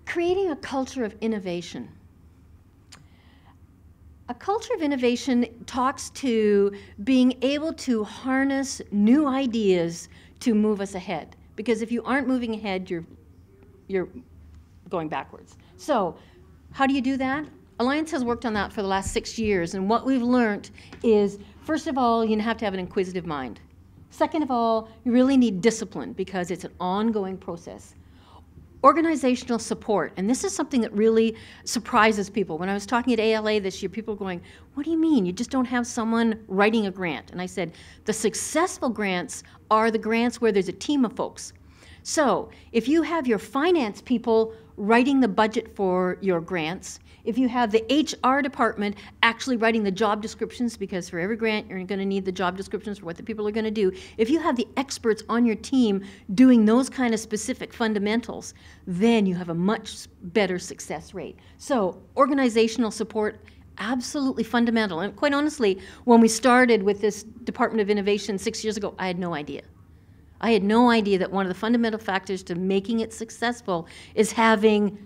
Creating a culture of innovation. A culture of innovation talks to being able to harness new ideas to move us ahead. Because if you aren't moving ahead, you're going backwards. So how do you do that? Alliance has worked on that for the last 6 years, and what we've learned is, first of all, you have to have an inquisitive mind. Second of all, you really need discipline because it's an ongoing process. Organizational support, and this is something that really surprises people. When I was talking at ALA this year, people were going, what do you mean? You just don't have someone writing a grant? And I said, the successful grants are the grants where there's a team of folks. So if you have your finance people writing the budget for your grants, if you have the HR department actually writing the job descriptions, because for every grant you're going to need the job descriptions for what the people are going to do, if you have the experts on your team doing those kind of specific fundamentals, then you have a much better success rate. So organizational support, absolutely fundamental. And quite honestly, when we started with this Department of Innovation 6 years ago, I had no idea. I had no idea that one of the fundamental factors to making it successful is having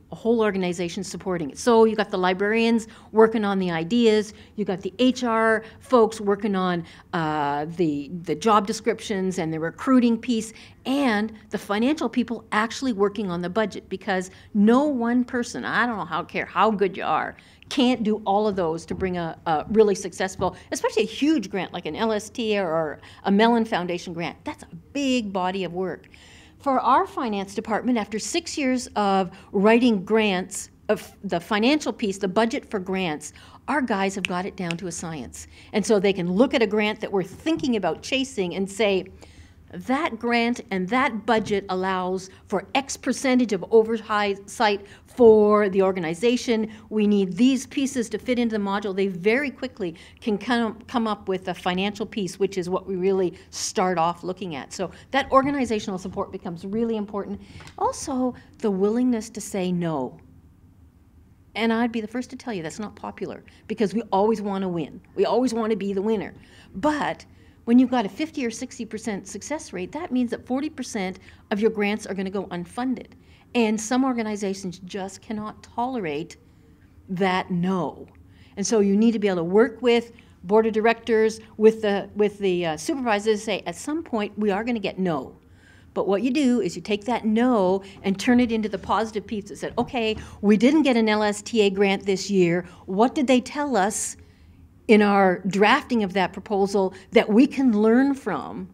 a whole organization supporting it. So you got the librarians working on the ideas, you got the HR folks working on the job descriptions and the recruiting piece, and the financial people actually working on the budget, because no one person, I don't care how good you are, can't do all of those to bring a really successful, especially a huge grant like an LST or a Mellon Foundation grant. That's a big body of work. For our finance department, after 6 years of writing grants, of the financial piece, the budget for grants, our guys have got it down to a science. And so they can look at a grant that we're thinking about chasing and say, that grant and that budget allows for X percentage of oversight for the organization. We need these pieces to fit into the module. They very quickly can come up with a financial piece, which is what we really start off looking at. So that organizational support becomes really important. Also, the willingness to say no. And I'd be the first to tell you that's not popular, because we always want to win. We always want to be the winner. But when you've got a 50 or 60% success rate, that means that 40% of your grants are going to go unfunded. And some organizations just cannot tolerate that no. And so you need to be able to work with board of directors, with the supervisors, say at some point we are going to get no. But what you do is you take that no and turn it into the positive piece that said, okay, we didn't get an LSTA grant this year. What did they tell us in our drafting of that proposal that we can learn from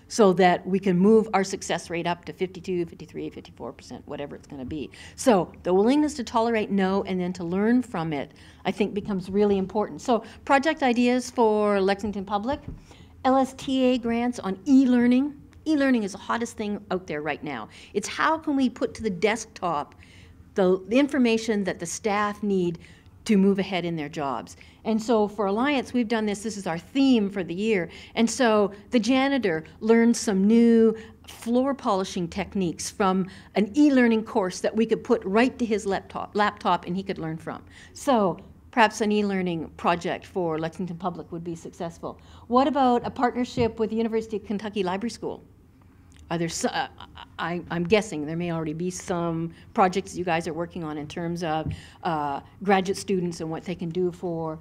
so that we can move our success rate up to 52, 53, 54%, whatever it's going to be. So the willingness to tolerate no and then to learn from it, I think, becomes really important. So project ideas for Lexington Public, LSTA grants on e-learning. E-learning is the hottest thing out there right now. It's how can we put to the desktop the information that the staff need to move ahead in their jobs. And so for Alliance, we've done this is our theme for the year. And so the janitor learned some new floor polishing techniques from an e-learning course that we could put right to his laptop and he could learn from. So perhaps an e-learning project for Lexington Public would be successful. What about a partnership with the University of Kentucky Library School? Are there I'm guessing there may already be some projects you guys are working on in terms of graduate students and what they can do for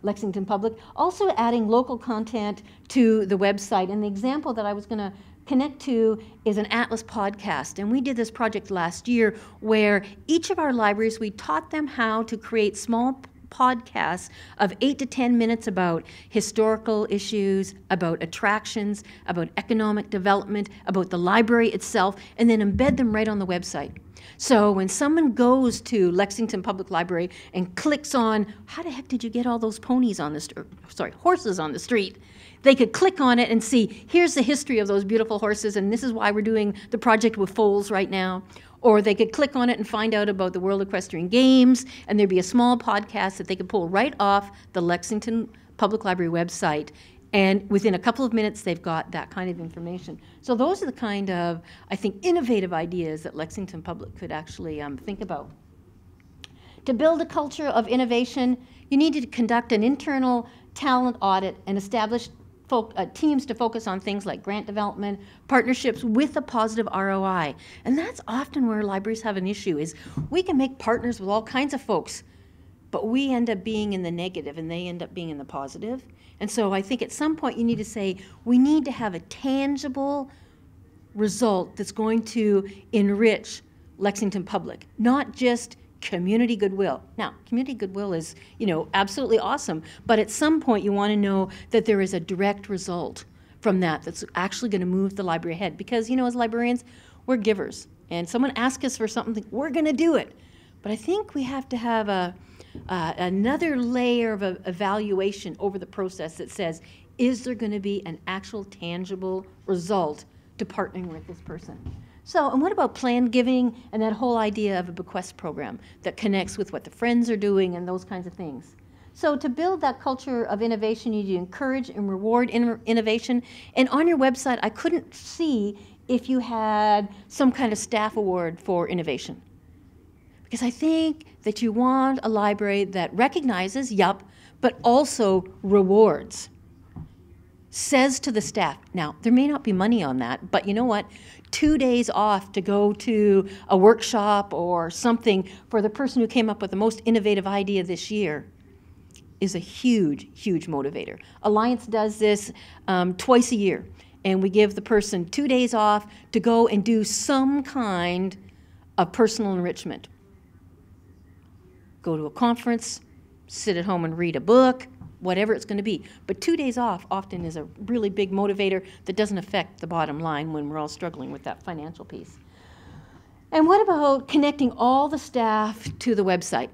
Lexington Public. Also adding local content to the website. And the example that I was going to connect to is an Atlas podcast. And we did this project last year where each of our libraries, we taught them how to create small podcasts of 8 to 10 minutes about historical issues, about attractions, about economic development, about the library itself, and then embed them right on the website. So when someone goes to Lexington Public Library and clicks on, how the heck did you get all those ponies on the horses on the street? They could click on it and see, here's the history of those beautiful horses, and this is why we're doing the project with foals right now. Or they could click on it and find out about the World Equestrian Games, and there'd be a small podcast that they could pull right off the Lexington Public Library website. And within a couple of minutes, they've got that kind of information. So those are the kind of, I think, innovative ideas that Lexington Public could actually think about. To build a culture of innovation, you need to conduct an internal talent audit and establish teams to focus on things like grant development, partnerships with a positive ROI. And that's often where libraries have an issue, is we can make partners with all kinds of folks, but we end up being in the negative and they end up being in the positive. And so I think at some point you need to say, we need to have a tangible result that's going to enrich Lexington Public, not just community goodwill. Now, community goodwill is, absolutely awesome, but at some point you want to know that there is a direct result from that that's actually going to move the library ahead. Because, as librarians, we're givers. And someone asks us for something, we're going to do it. But I think we have to have another layer of evaluation over the process that says, is there going to be an actual tangible result to partnering with this person? So, and what about planned giving and that whole idea of a bequest program that connects with what the Friends are doing and those kinds of things? So to build that culture of innovation, you need to encourage and reward innovation. And on your website, I couldn't see if you had some kind of staff award for innovation. Because I think that you want a library that recognizes, yup, but also rewards. Says to the staff, now, there may not be money on that, but you know what? 2 days off to go to a workshop or something for the person who came up with the most innovative idea this year is a huge, huge motivator. Alliance does this twice a year, and we give the person 2 days off to go and do some kind of personal enrichment. Go to a conference, sit at home and read a book, whatever it's going to be. But 2 days off often is a really big motivator that doesn't affect the bottom line when we're all struggling with that financial piece. And what about connecting all the staff to the website?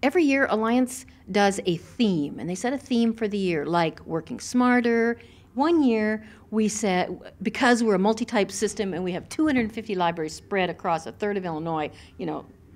Every year, Alliance does a theme, and they set a theme for the year, like working smarter. One year, we said, because we're a multi-type system and we have 250 libraries spread across a third of Illinois,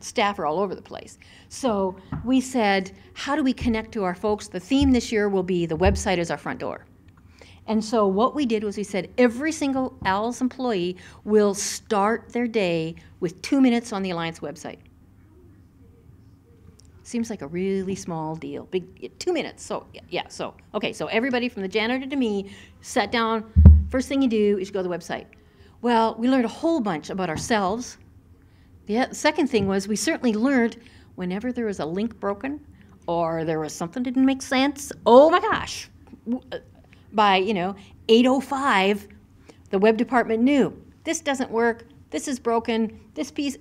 staff are all over the place. So we said, how do we connect to our folks? The theme this year will be the website is our front door. And so what we did was we said every single ALS employee will start their day with 2 minutes on the Alliance website. Seems like a really small deal. 2 minutes. So yeah. So everybody from the janitor to me sat down. First thing you do is you go to the website. Well, we learned a whole bunch about ourselves. The second thing was we certainly learned whenever there was a link broken or there was something that didn't make sense, oh my gosh, by 8:05, the web department knew this doesn't work, this is broken, this piece.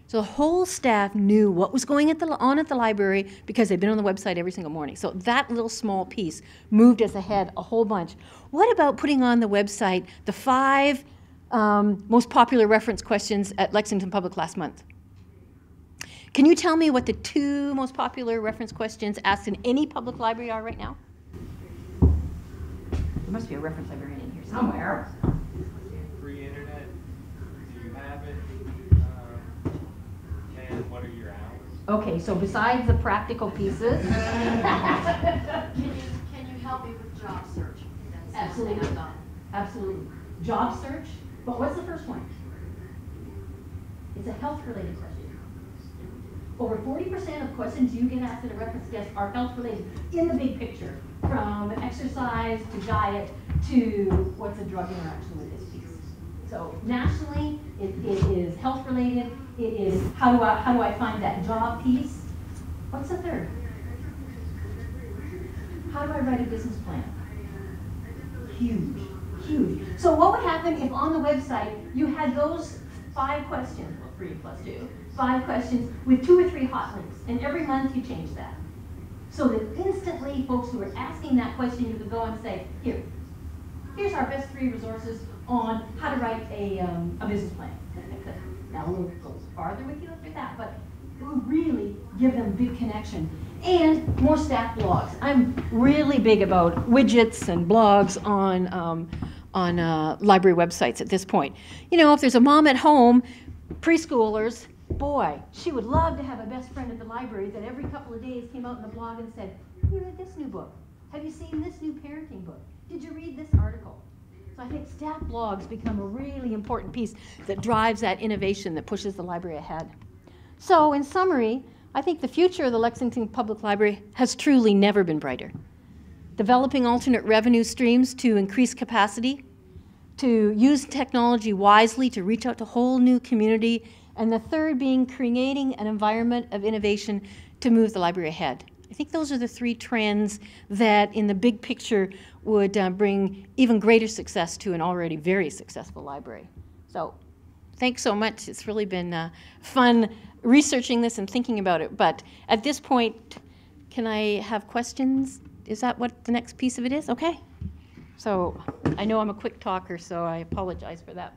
So the whole staff knew what was going on at the library because they'd been on the website every single morning. So that little small piece moved us ahead a whole bunch. What about putting on the website the 5 most popular reference questions at Lexington Public last month? Can you tell me what the 2 most popular reference questions asked in any public library are right now? There must be a reference librarian in here somewhere. Free internet, do you have it? And what are your hours? Okay, so besides the practical pieces. Can you help me with job search? That's Absolutely. Absolutely. Job search. But what's the first one? It's a health-related question. Over 40% of questions you get asked at a reference desk are health-related in the big picture, from exercise to diet to what's a drug interaction with this piece. So nationally, it is health-related. It is how do I find that job piece? What's the third? How do I write a business plan? Huge. Huge. So what would happen if on the website you had those 5 questions, well 3 plus 2, 5 questions with 2 or 3 hot links, and every month you change that. So that instantly folks who are asking that question, you could go and say, here's our best 3 resources on how to write a business plan. Now we'll go farther with you through that, but it would really give them big connection. And more staff blogs. I'm really big about widgets and blogs on library websites at this point. If there's a mom at home, preschoolers, boy, she would love to have a best friend at the library that every couple of days came out in the blog and said, have you read this new book? Have you seen this new parenting book? Did you read this article? So I think staff blogs become a really important piece that drives that innovation that pushes the library ahead. So in summary, I think the future of the Lexington Public Library has truly never been brighter. developing alternate revenue streams to increase capacity, to use technology wisely to reach out to a whole new community, and the third being creating an environment of innovation to move the library ahead. I think those are the three trends that in the big picture would bring even greater success to an already very successful library. So thanks so much. It's really been fun researching this and thinking about it. But at this point, can I have questions? Is that what the next piece of it is? Okay. So I know I'm a quick talker, so I apologize for that.